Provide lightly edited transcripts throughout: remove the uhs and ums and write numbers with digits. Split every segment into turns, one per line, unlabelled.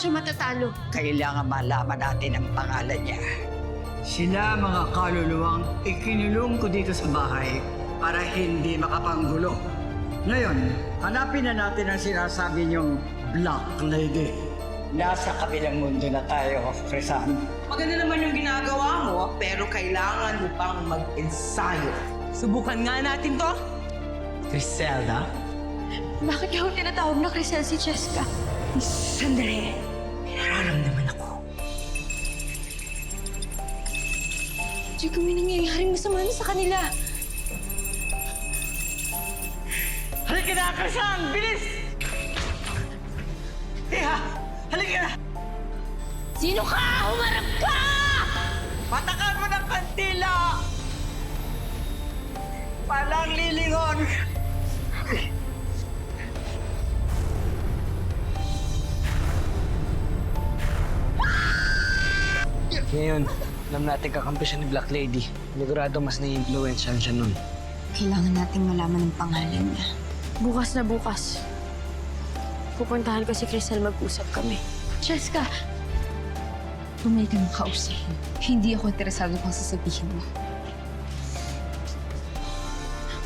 siya matatalo.
Kailangan malaman natin ang pangalan niya.
Sila mga kaluluwang ikinulong ko dito sa bahay para hindi makapanggulo. Ngayon, hanapin na natin ang sinasabi niyong Black Lady.
Nasa kabilang mundo na tayo, Crisan.
Maganda naman yung ginagawa mo, pero kailangan mo pang mag-ensayo. Subukan nga natin to. Griselda?
Bakit niya ako tinatawag na Crisel si Cheska?
Sandali. May nararamdaman ako.
Chico, may nangyayaring masama na sa kanila.
Halika na, Kasan! Bilis! Iha! Halika na!
Sino ka? Humarap ka!
Patakan mo ng kantila! Palang lilingon!
Ngayon, alam natin kakampi siya ni Black Lady. Sigurado mas nai-influensyahan siya nun.
Kailangan nating malaman ang pangalan niya. Bukas na bukas. Pupuntahan ko si Crisel, mag-usap kami. Cheska!
Tumay ka ng kausap mo. Hindi ako interesado pang sasabihin mo.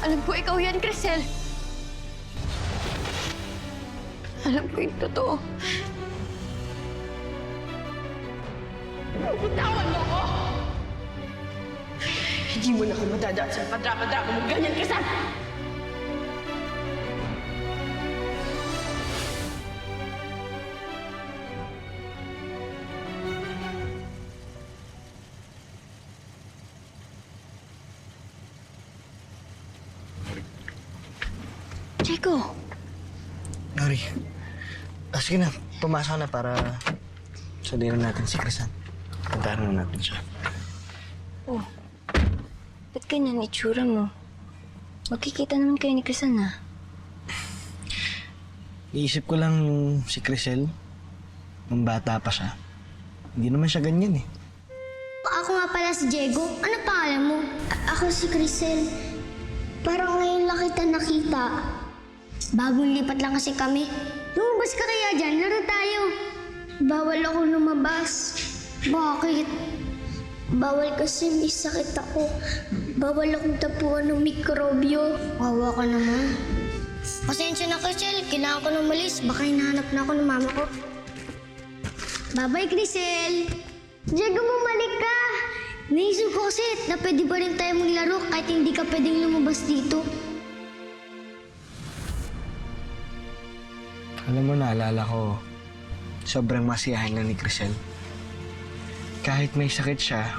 Alam ko ikaw yan, Crisel. Alam ko yung totoo.
Bitawan mo ko!
Hindi mo na ako madadaan sa padrama-drama mo. Ganyan, Crisel! Chico!
Nori, sige na. Pumasok na para sabihin natin si Crisan. Puntahan na natin siya.
Oh, ba't ganyan itsura mo? Magkikita naman kayo ni Crisan, ha?
Iisip ko lang si Crisel, nung bata pa siya. Hindi naman siya ganyan eh.
Ako nga pala si Diego. Ano pangalan mo? Ako si Crisel. Parang ngayon lang kita nakita. Bagong lipat lang kasi kami. Lumabas ka kaya dyan? Laro tayo. Bawal ako lumabas. Bakit? Bawal kasi may sakit ako. Bawal akong tapuan ng mikrobyo. Wawa ka naman. Pasensya na, Crisel. Kailangan ko na umalis. Baka hinahanap na ako ng mama ko. Bye-bye, Crisel. Diego, bumalik ka. Naisip ko kasi na pwede pa rin tayo maglaro kahit hindi ka pwedeng lumabas dito.
Alam mo, naalala ko, sobrang masiyahin lang ni Crisel. Kahit may sakit siya,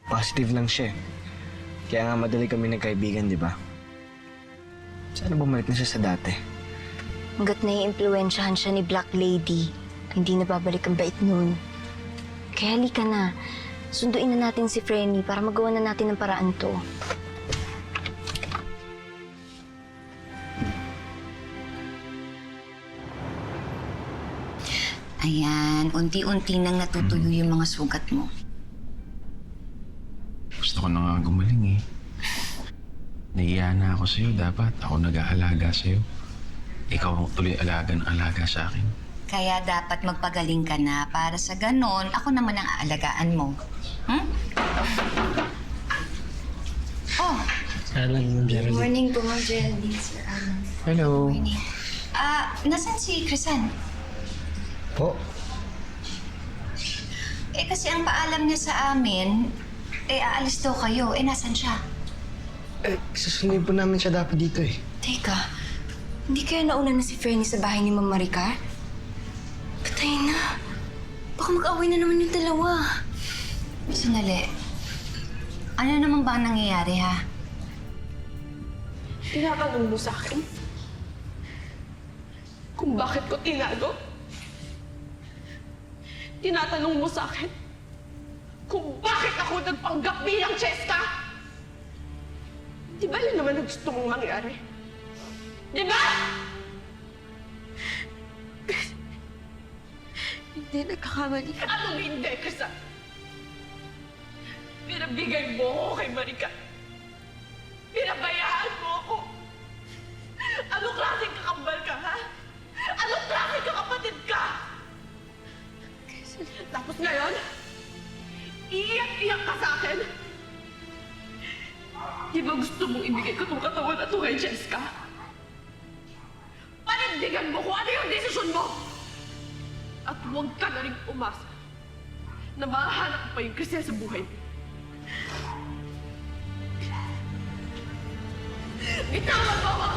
positive lang siya. Kaya nga madali kami nagkaibigan, di ba? Sana bumalik na siya sa dati.
Hanggat nai-impluensyahan siya ni Black Lady, hindi na babalik ang bait nun. Kaya halika na. Sunduin na natin si Frenny para magawa na natin ng paraan to.
Ayan, unti-unti nang natutuyo yung mga sugat mo.
Gusto ko na nga gumaling eh. Nahiya na ako sa'yo. Dapat ako nag-aalaga sa'yo. Ikaw ang tuloy alaga ng alaga sa akin.
Kaya dapat magpagaling ka na para sa ganon, ako naman ang aalagaan mo. Hmm? Oh,
Alam mo, Geraldine.
Morning po, Ma'am Geraldine, Sir Alan.
Hello.
Nasaan si Crisan?
Po.
Kasi ang paalam niya sa amin, aalis daw kayo. Nasan siya?
Susundin po namin siya dapat dito eh.
Teka, hindi kaya nauna na si Frenny sa bahay ni Ma'am Maricar? Patay na. Baka mag-away na naman yung dalawa.
Sandali. Ano naman ba ang nangyayari, ha?
Tinatanong mo sa akin kung bakit ko tinago? Tinatanong mo sa akin kung bakit ako nagpanggap bilang Cheska? Di ba yun naman ang gusto mong mangyari? Di ba?
Hindi, nagkakamali ka.
Anong hindi, Krisa? Pinabigay mo ako kay Marika. Pinabayaan mo ako. Anong klaseng kakambal ka, ha? Anong klaseng kakapatid ka? Tapos ngayon, iiyak-iyak ka sa akin. Di ba gusto mong ibigay ko itong katawan na ito kay Jessica? Panindigan mo kung ano yung desisyon mo! At huwag ka na rin umasa na mahanap pa yung Crisel sa buhay mo. Bitawan mo ako!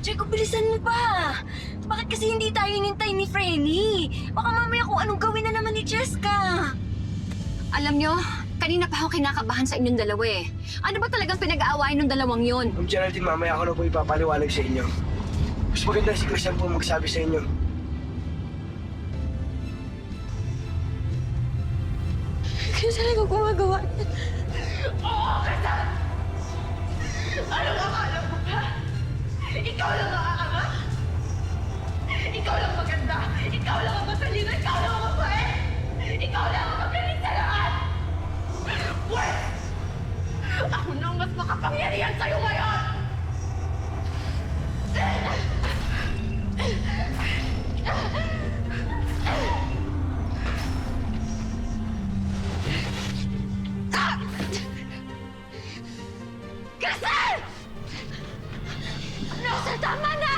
Jacob, bilisan mo pa! Bakit kasi hindi tayo hinintay ni Frenny? Baka mamaya kung anong gawin na naman ni Cheska.
Alam nyo, kanina pa ako kinakabahan sa inyong dalawa eh. Ano ba talagang pinag-aawain ng dalawang yon?
Ma'am Geraldine, mamaya ako na po ipapaliwanag sa inyo. Mas maganda si Crisel po magsabi sa inyo.
Kaya talaga gumagawa niya.
Oo, Crisel! Anong akala mo ba? Ikaw lang ang aangat? Ikaw lang maganda! Ikaw lang ang matalino! Ikaw lang ang mabait! Ikaw lang ang magaling sa lahat! Wait! Ako na ang mas makapangyarihan sa'yo ngayon! Crisel! Rosa, tama na!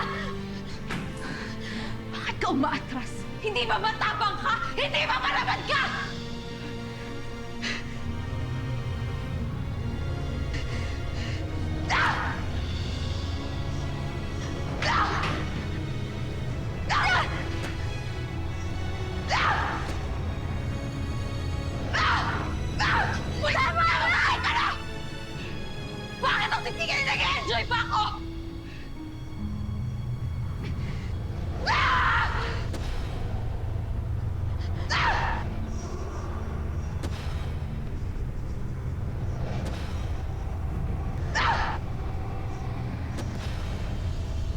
Bakit ka umaatras? Hindi ba matapang ka? Hindi ba malaban ka? Bakit ang titigil nag-enjoy pa ako?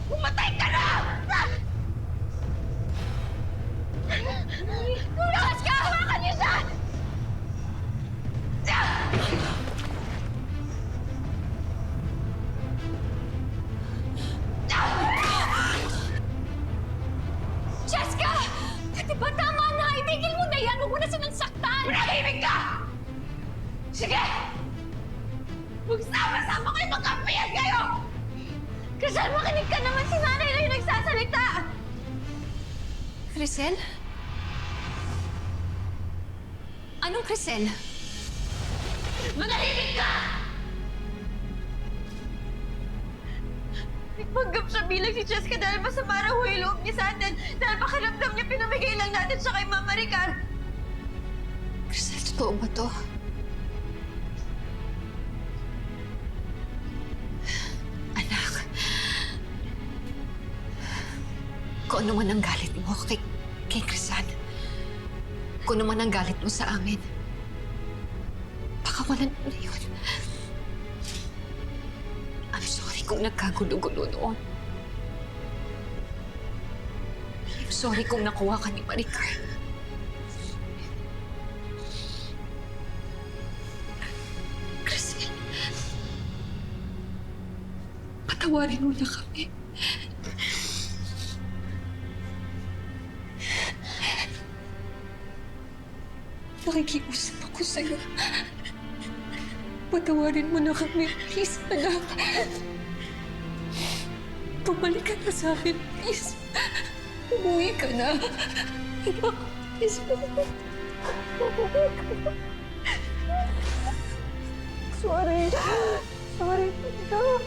Umatay ka na! Lumas ka! Hawakan niyo siya! Jessica! Di ba tama na? Itigil mo na yan! Huwag mo na silang saktan! Manahimik ka! Sige! Magsama-sama kayo! Magkampiyan kayo! Crisel, makinig ka naman! Si nanay na yung nagsasalita!
Crisel? Anong Crisel?
Manahimik ka! Nagpanggap siya bilang si Jessica dahil masama raw yung loob niya sa atin. Dahil pakiramdam niya pinamigay lang natin siya kay Mama Ricar.
Crisel, totoo ba to? Anak, kung ano man ang galit mo kay Crisel, kung ano man ang galit mo sa amin, pakawalan mo na yun. I'm sorry kung nagkagulo-gulo noon. I'm sorry kung nakuha ka ni Maricar. Crisel, patawarin mo na kami. Nakikiusap ako sa'yo. Patawarin mo na kami. Please, anak. Pumalik ka na sa akin, please. Umuwi ka na. Anak, please. Sorry. Sorry, anak.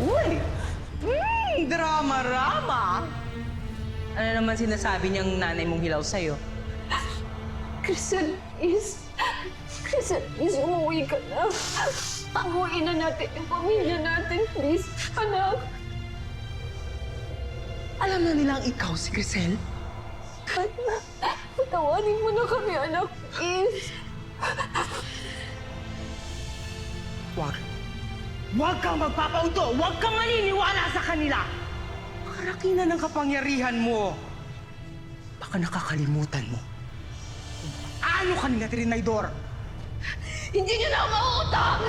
Uy! Drama-rama! Ano naman sinasabi niyang nanay mong hilaw sa'yo?
Crisel, umuwi ka na. Pauwiin na natin yung pamilya natin, please. Anak.
Alam na nilang ikaw si Crisel?
Anak, patawarin mo na kami, anak, please.
Huwag. Huwag kang magpapauto! Huwag kang maniniwala sa kanila! Karakinan ng kapangyarihan mo. Baka nakakalimutan mo. Ano kanila trinidor?
Hindi niyo na ako mauutang!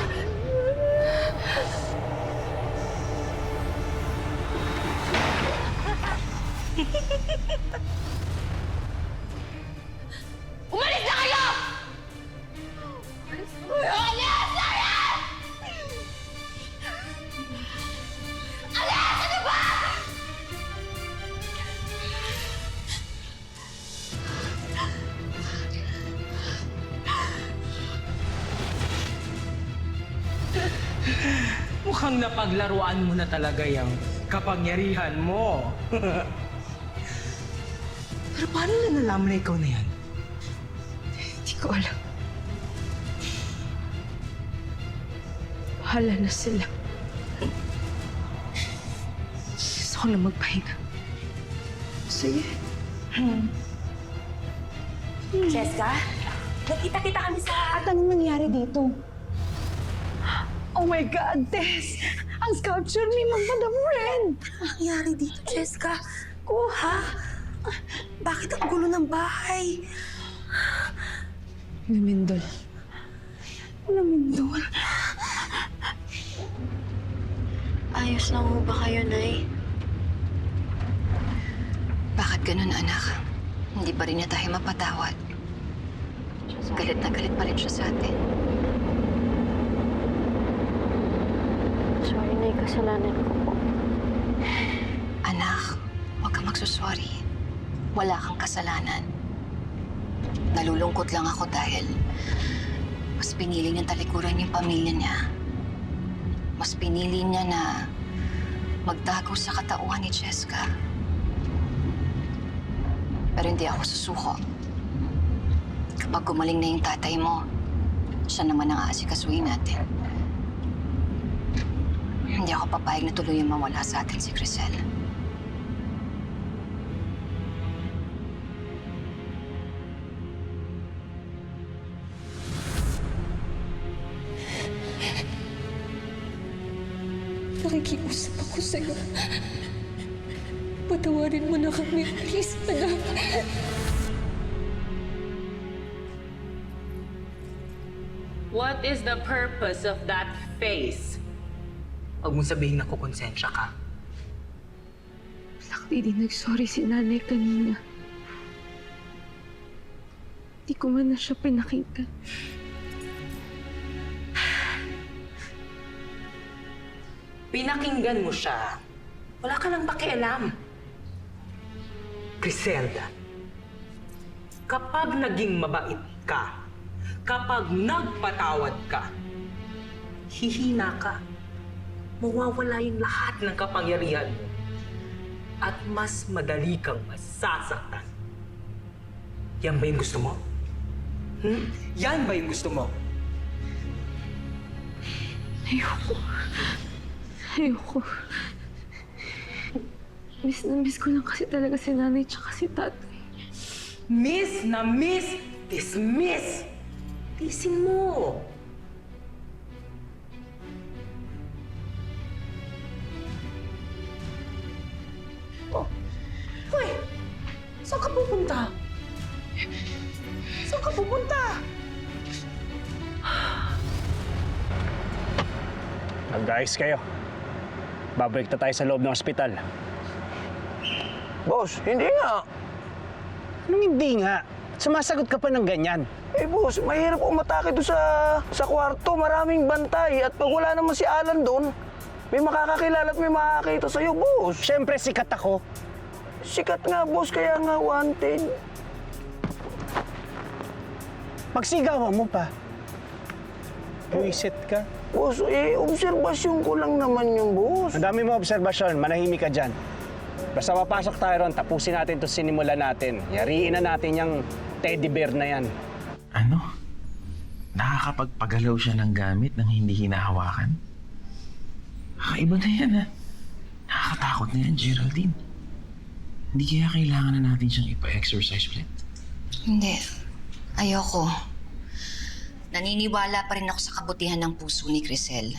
Umalis na kayo! Alis na yan! Alis! Ano ba?
Mukhang napaglaruan mo na talaga yung kapangyarihan mo. Pero paano na nalaman na ikaw na yan?
Hindi ko alam. Bahala na sila. Gusto ko na magpahinga. Sige.
Jessica, nakita-kita kami sa... At anong nangyari dito?
Oh my God, Tess! Ang sculpture ni Madam Ren!
Anong nangyari dito, Jessica? Kuha? Bakit ang gulo ng bahay?
Lumindol. Lumindol.
Ayos lang mo ba kayo, Nay?
Bakit ganun, anak? Hindi pa rin niya tayo mapatawad. Galit na galit pa rin siya sa atin.
Sorry, Nay. Kasalanan ko po.
Anak, huwag kang magsusorry. Wala kang kasalanan. Nalulungkot lang ako dahil mas pinili niyang talikuran yung pamilya niya. Mas pinili niya na magtago sa katauhan ni Jessica. Pero hindi ako susuko. Kapag gumaling na yung tatay mo, siya naman ang aasikasuhin natin. Hindi ako papayag na tuluyang mawala sa atin si Crisel.
Nakikiusap ako sa'yo. Patawarin mo na kami, please, anak.
What is the purpose of that face? Huwag mong sabihin na kukonsensya ka.
Black Lady, nag-sorry si nanay kanina. Hindi ko man na siya pinakita.
Pinakinggan mo siya. Wala ka nang pakialam. Griselda, kapag naging mabait ka, kapag nagpatawad ka, hihina ka. Mawawala yung lahat ng kapangyarihan mo. At mas madali kang masasaktan. Yan ba yung gusto mo? Yan ba yung gusto mo?
Ayoko. Ayoko. Miss na miss ko lang kasi talaga si nanay tsaka si tatay.
Miss na miss, dismiss! Tisin mo! Oh. Hoy! Saan ka pupunta? Saan ka pupunta?
Mag-ayos kayo. Babalik na tayo sa loob ng ospital.
Boss, hindi nga.
Anong hindi nga? Sumasagot ka pa ng ganyan.
Eh, boss, mahirap umatake doon sa kwarto. Maraming bantay. At pag wala naman si Alan doon, may makakakilala at may makakita sa'yo, boss.
Siyempre, sikat ako.
Sikat nga, boss. Kaya nga wanted.
Pagsigawan mo pa. Buisit ka.
Boss, obserbasyon ko lang naman yung boss.
Ang dami mo obserbasyon, manahimik ka dyan. Basta mapasok tayo ron, tapusin natin itong sinimulan natin. Yariin na natin yung teddy bear na yan.
Ano? Nakakapagpagalaw siya ng gamit nang hindi hinahawakan? Kakaiba na yan, ha? Nakakatakot na yan, Geraldine. Hindi kaya kailangan na natin siyang ipa-exercise ulit?
Hindi. Ayoko. naniniwala pa rin ako sa kabutihan ng puso ni Crisel.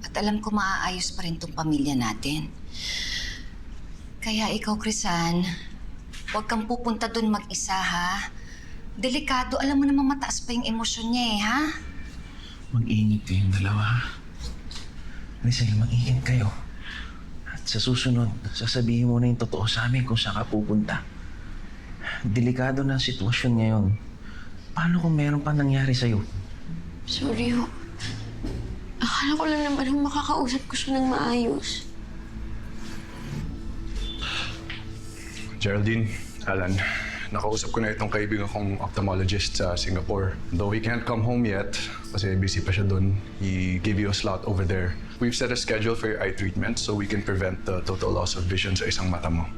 At alam ko maaayos pa rin tong pamilya natin. Kaya ikaw, Crisan, huwag kang pupunta doon mag-isa, ha? Delikado, alam mo naman mataas pa yung emosyon niya eh, ha?
Mag-ingat kayong dalawa. Crisel, mag-ingat kayo. At sa susunod, sasabihin mo na yung totoo sa amin kung saan ka pupunta. Delikado na ang sitwasyon ngayon. Paano kung meron pa nangyari sa'yo?
Sorry ho. Akala ko lang naman kung makakausap ko siya ng maayos.
Geraldine, Alan, nakausap ko na itong kaibigan kong ophthalmologist sa Singapore. Though he can't come home yet, kasi busy pa siya dun, he gave you a slot over there. We've set a schedule for your eye treatment so we can prevent the total loss of vision sa isang mata mo.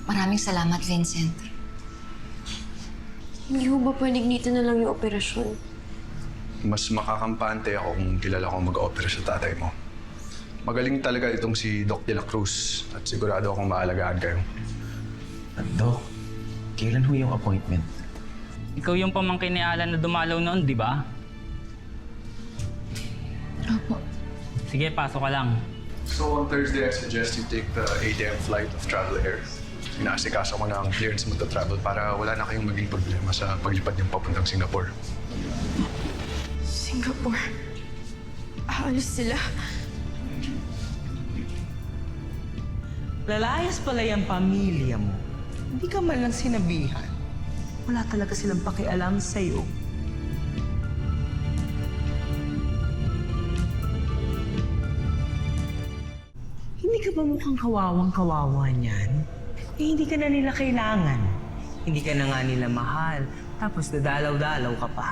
Maraming salamat, Vincent.
Hindi ho ba pwedeng dito na lang yung operasyon?
Mas makakampante ako kung kilala ko mag-opera sa tatay mo. Magaling talaga itong si Doc De La Cruz at sigurado akong maalagaan kayo.
At Doc, kailan ho yung appointment?
Ikaw yung pamangkin ni Alan na dumalaw noon, di ba?
Opo.
Sige, pasok ka lang.
So on Thursday, I suggest you take the 8 AM flight of Travel Air. Inaasikaso ko na ang clearance mo to travel para wala na kayong maging problema sa paglipad niyong papuntang Singapore.
Singapore? Aalis sila?
Lalayas pala yung pamilya mo. Hindi ka man lang sinabihan. Wala talaga silang pakialam sa'yo. Hindi ka ba mukhang kawawang-kawawa niyan? Eh, hindi ka na nila kailangan. Hindi ka na nga nila mahal. Tapos dadalaw-dalaw ka pa.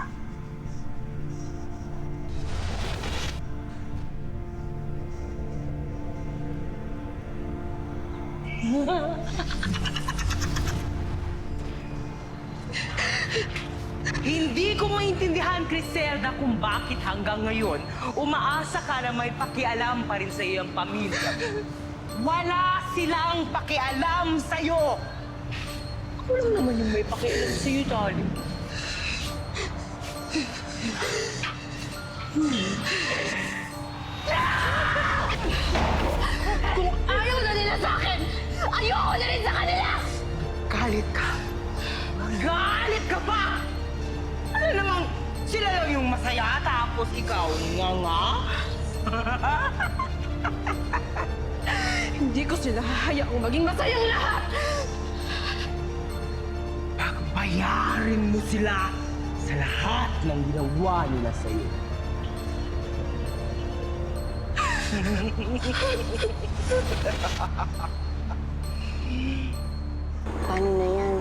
Hindi ko maintindihan, Criselda, kung bakit hanggang ngayon umaasa ka na may pakialam pa rin sa iyong pamilya. Wala silang pakialam sa'yo! Ako lang naman yung may pakialam sa'yo, darling.
Kung ayaw na nila sa akin, ayoko na rin sa kanila!
Galit ka. Galit ka pa! Ano namang sila lang yung masaya tapos ikaw nga?
Hindi ko sila hahayaang maging masayang lahat!
Pagbayarin mo sila sa lahat ng ginawa nila sa'yo.
Paano na yan?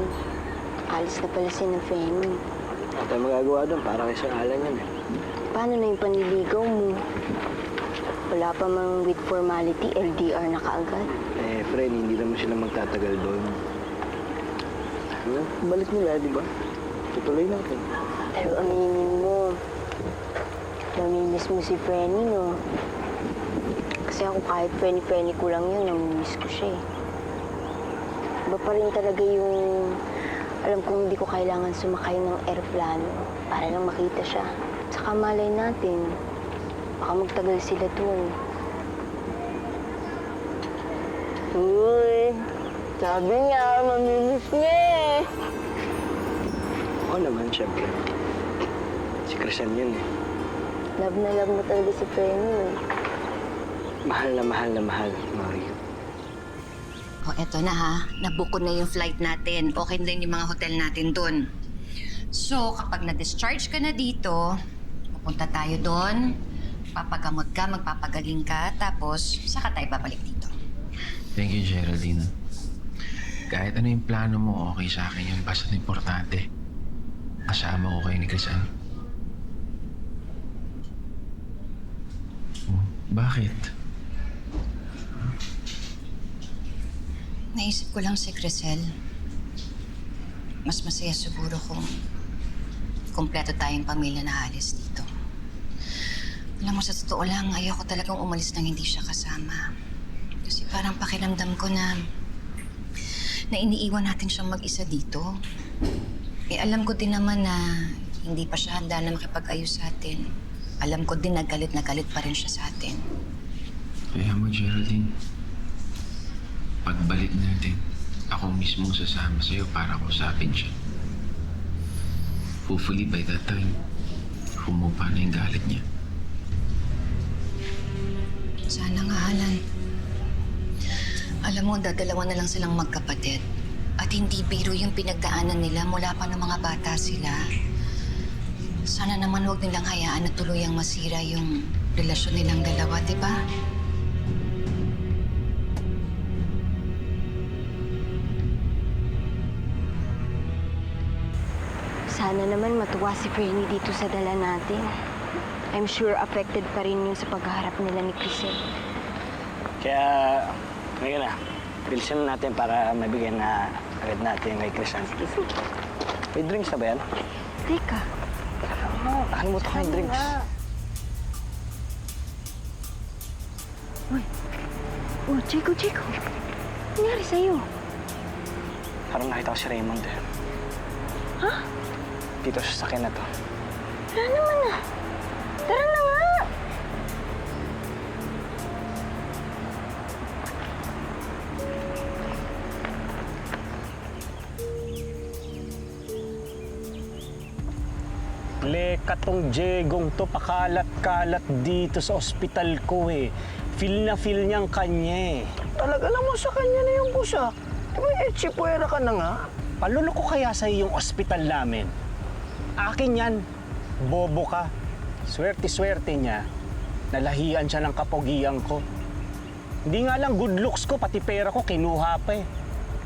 Alis na pala si na Femi.
Ano tayo magagawa doon para kay Sir Alan yan eh.
Paano na yung panliligaw mo? Wala pa mang with formality, LDR na kaagad.
Eh, friend, hindi naman sila magtatagal doon. Ano? Balik nila, di ba? Tutuloy natin.
Pero aminin mo, namimiss mo si Frenny, no? Kasi ako kahit penny-penny ko lang yun, namimiss ko siya eh. Iba pa rin talaga yung... Alam kong hindi ko kailangan sumakay ng aeroplano para lang makita siya. Tsaka malay natin, baka magtagal sila dun. Uy, sabi niya, mamimiss niya eh.
Oo naman, syempre. Si Crisan yun eh.
Love na talaga si Frenny eh.
Mahal na mahal, Mario.
O, eto na ha. Nabook ko na yung flight natin. Okay na yung mga hotel natin doon. So, kapag na-discharge ka na dito, pupunta tayo doon, papagamot ka, magpapagaling ka, tapos saka tayo babalik dito.
Thank you, Geraldine. Kahit ano yung plano mo, okay sa akin yun. Basta importante. Kasama ko kayo ni Crisan. Bakit?
Naisip ko lang si Crisel. Mas masaya siguro kung kompleto tayong pamilya na alis dito. Alam mo, sa totoo lang, ayoko talagang umalis nang hindi siya kasama. Kasi parang pakiramdam ko na iniiwan natin siyang mag-isa dito. Eh, alam ko din naman na hindi pa siya handa na makipag-ayos sa atin. Alam ko din na galit pa rin siya sa atin.
Kaya mo, Geraldine, pagbalik natin, ako mismo sasama sa'yo para kausapin siya. Hopefully by that time, humupa na yung galit niya.
Sana nga, Alan. Alam mo, dadalawa na lang silang magkapatid. At hindi biro yung pinagdaanan nila mula pa ng mga bata sila. Sana naman huwag nilang hayaan na tuluyang masira yung relasyon nilang dalawa, di ba?
Sana naman matuwa si Fernie dito sa dala natin. I'm sure affected pa rin yung sa pagharap nila ni Crisel.
Kaya, ngayon na, bilisan na natin para mabigyan na agad natin kay Crisan. May drinks na ba yan?
Teka.
Nakalimutan ko yung drinks.
Uy. Oh, Chico. Ano nangyari sa'yo?
Parang nakita ko si Raymond eh.
Ha?
Dito sa sakin na to.
Tara naman na. Tara na nga!
Leka tong Jegong to, pakalat-kalat dito sa ospital ko eh. Feel na feel niyang kanya eh.
Talaga lang mo sa kanya na yung busa. Di ba echipuera ka na nga?
Paluloko kaya sa yung ospital namin? Akin yan. Bobo ka. Swerte-swerte niya. Nalahian siya ng kapogian ko. Hindi nga lang good looks ko, pati pera ko kinuha pa eh.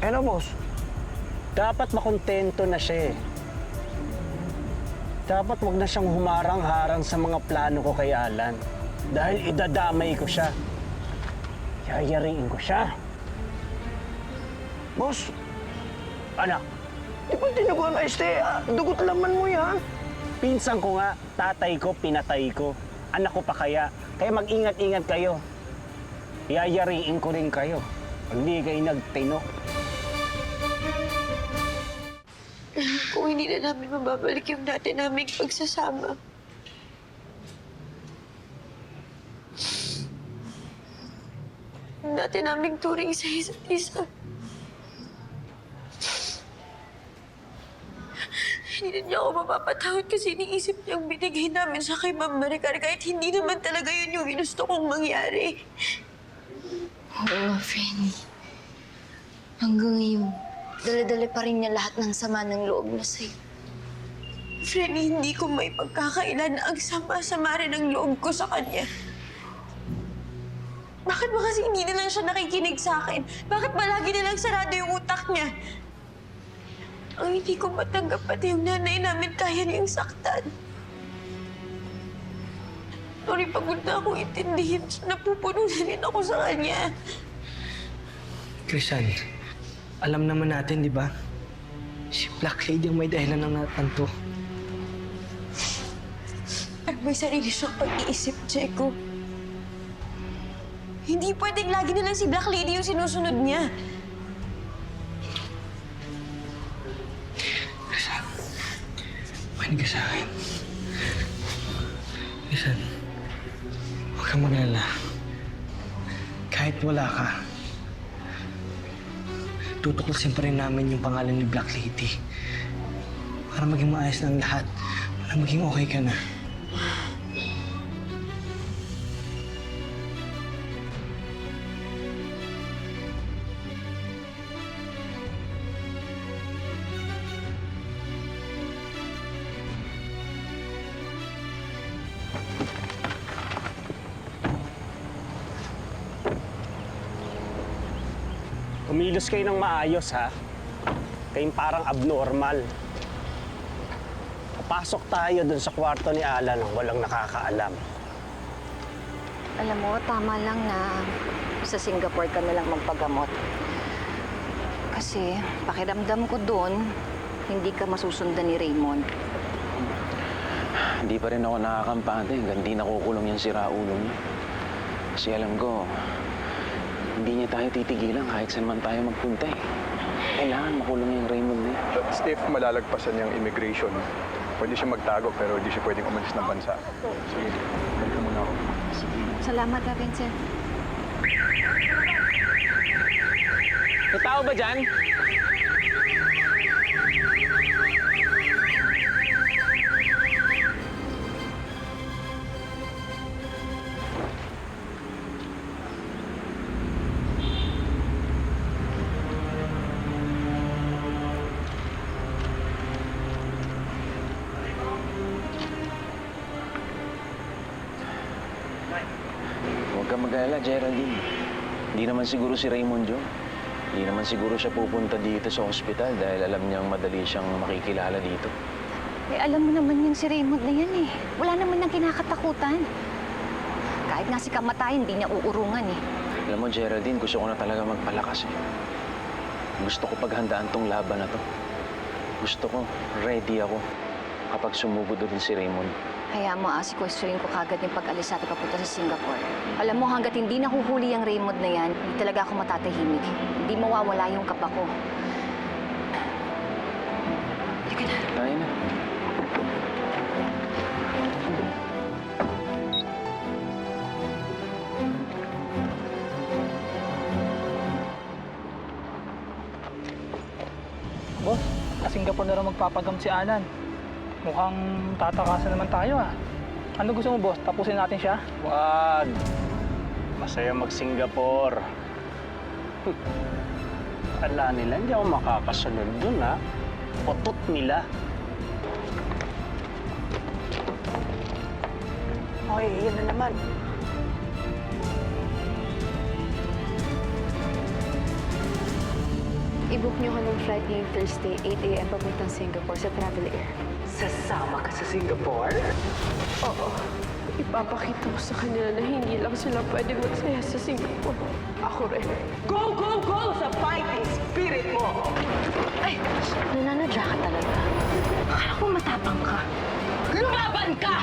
Ano, boss?
Dapat makontento na siya eh. Dapat wag na siyang humarang-harang sa mga plano ko kay Alan. Dahil idadamay ko siya. Yayariin ko siya.
Boss,
Anak,
di ba tinaguan na dugot laman mo yan?
pinsan ko nga, tatay ko, pinatay ko. Anak ko pa kaya. Kaya mag-ingat-ingat kayo. Yayariin ko rin kayo. Pag di kayo nagtino.
Kung hindi na namin mababalik yung dati naming pagsasama. Yung dati naming turing sa isa't isa. Hindi na niya ako mapapatawad kasi iniisip niyang binigay namin siya kay Ma'am Maricar kahit hindi naman talaga yun yung ginusto kong mangyari.
Oo nga, Fernie. Hanggang ngayon, dala-dala pa rin niya lahat ng sama ng loob na sa'yo.
Frenny, hindi ko may pagkakailan na ang sama-sama rin ang loob ko sa kanya. Bakit ba kasi hindi na lang siya nakikinig sa akin? Bakit ba lagi na lang sarado yung utak niya? Ang hindi ko matanggap pati yung nanay namin kaya niyang saktan. Sorry, pagod na akong intindihin. Napupuno na rin ako sa kanya.
Crisan, alam naman natin, di ba? Si Black Lady ang may dahilan ng lahat ng to.
May sarili siyang pag-iisip, Checo. Hindi pwedeng lagi na lang si Black Lady yung sinusunod niya.
Crisan, makinig ka sa akin. Crisan, huwag kang mag-alala. Kahit wala ka, tutuklasin pa rin namin yung pangalan ni Black Lady. Para maging maayos ng lahat. Para maging okay ka na.
Kumilos kayo ng maayos, ha? Kayong parang abnormal. Papasok tayo dun sa kwarto ni Alan nang walang nakakaalam.
Alam mo, tama lang na sa Singapore ka na lang magpagamot. Kasi pakiramdam ko doon, hindi ka masusundan ni Raymond.
Hindi pa rin ako nakakampante hanggang di nakukulong yung siraulo niya. Kasi alam ko, hindi niya tayo titigilan kahit saan man tayo magpunta eh. Kailangan makulong yung Raymond na yan.
That's if malalagpasan yung immigration. Pwede siya magtago pero hindi siya pwedeng umalis ng bansa. Sige, balik muna ako.
Salamat, Vincent.
May tao ba dyan?
Huwag kang mag-alala, Geraldine. Hindi naman siguro si Raymond yun. Hindi naman siguro siya pupunta dito sa ospital dahil alam niyang madali siyang makikilala dito.
Eh, alam mo naman yung si Raymond na yan eh. Wala naman nang kinakatakutan. Kahit nga si kamatayan, hindi niya uurungan eh.
Alam mo, Geraldine, gusto ko na talaga magpalakas eh. Gusto ko paghandaan tong laban na to. Gusto ko, ready ako kapag sumugod ulit si Raymond.
Kaya mo, asikwestuhin ko kagad yung pag-alis natin papunta sa Singapore. Alam mo, hanggat hindi nahuhuli ang Raymond na yan, hindi talaga ako matatahimik. Hindi mawawala yung kapa ko. Halika na.
Tayo na.
Boss, sa Singapore na rin magpapagam si Anan. Mukhang tatakasan naman tayo ah. Ano gusto mo, boss? Tapusin natin siya?
Wag. Masaya mag-Singapore. Ala nila, hindi ako makakasunod dun, ha? Potot nila.
Hoy, yan na naman.
I-book niyo ko ng flight ngayong Thursday, 8 a.m. papuntang Singapore sa Travel Air.
Sasama ka sa Singapore?
Oo. Ipapakita ko sa kanila na hindi lang sila pwede magsaya sa Singapore. Ako rin.
Go, go, go sa fighting spirit mo!
Ay! Nananadya ka talaga. Akala ko matapang ka.
Lumaban ka!